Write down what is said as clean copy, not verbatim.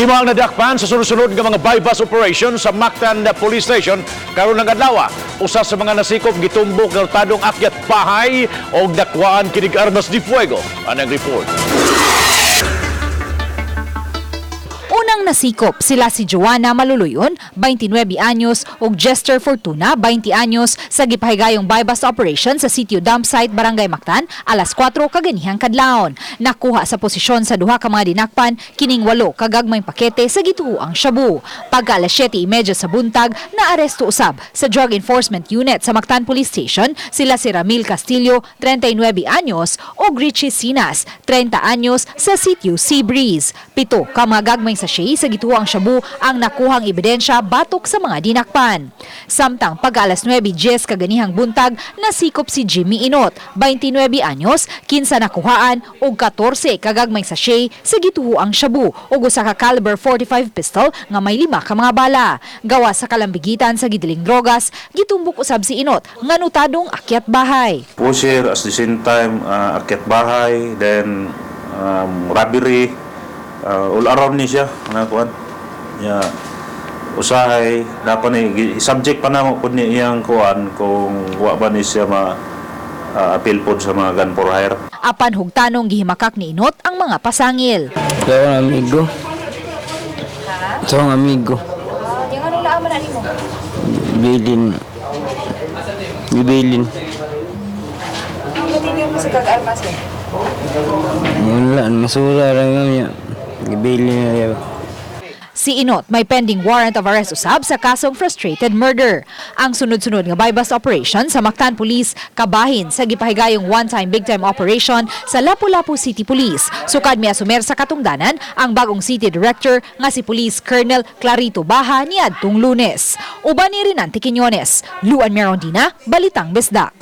Limang nadakpan sa sunod-sunod nga mga bypass operation sa Mactan Police Station karon ng adlaw. Usa sa mga nasikop gitumbok ng tadong akyat bahay o dakwaan kinig armas di fuego. Anang report. Unang nasikop sila si Joanna Maluluyon, 29 anyos, ug Jester Fortuna, 20 anyos, sa gipahigayong bypass operation sa sitio dump site Barangay Mactan, alas 4 kaganihang kadlawon. Nakuha sa posisyon sa duha ka mga dinakpan, kining 8 kagagmay pakete sa gituoang shabu. Pagka alas 7:30 sa buntag, naaresto usab sa Drug Enforcement Unit sa Mactan Police Station sila si Ramil Castillo, 39 anyos, ug Richie Sinas, 30 anyos, sa sitio Sea Breeze. 7 ka mga gagmay sachet sa gituoang shabu ang nakuhang ebidensya batok sa mga dinakpan. Samtang pag-alas 9:10 kaganihang buntag, nasikop si Jimmy Inot, 29 anyos, 15 nakuhaan ug 14 kagagmay sachet sa gituoang shabu ug usa ka caliber 45 pistol nga may 5 ka mga bala. Gawa sa kalambigitan sa gidiling drogas, gitumbok usab si Inot nga notadong akyat bahay. Pusher, at the same time, akyat bahay, then robbery, all around ni siya nakuan ya usahay dapat ni subject pa na mo pud ni iyang kuan kung wa ba ni siya appeal pod sa mga gun for hire. Apan hugtanong gihimakak ni Inot ang mga pasangil. Kaya amigo. Ito ang amigo. Yung anong naaman ani mo? Bilin. Gibilin. Continue mo sa kag-armas mo. Wala, masura lang niya. Gibilin na niya. Si Inot may pending warrant of arrest usab sa kasong frustrated murder. Ang sunod-sunod nga bypass operation sa Mactan Police kabahin sa gipahigayong one-time big-time operation sa Lapu-Lapu City Police. Sukad miasumer sa katungdanan ang bagong city director nga si Police Colonel Clarito Baha niadtong Lunes. Uban ni Rinante Quiñones, Luan Merondina, Balitang Besda.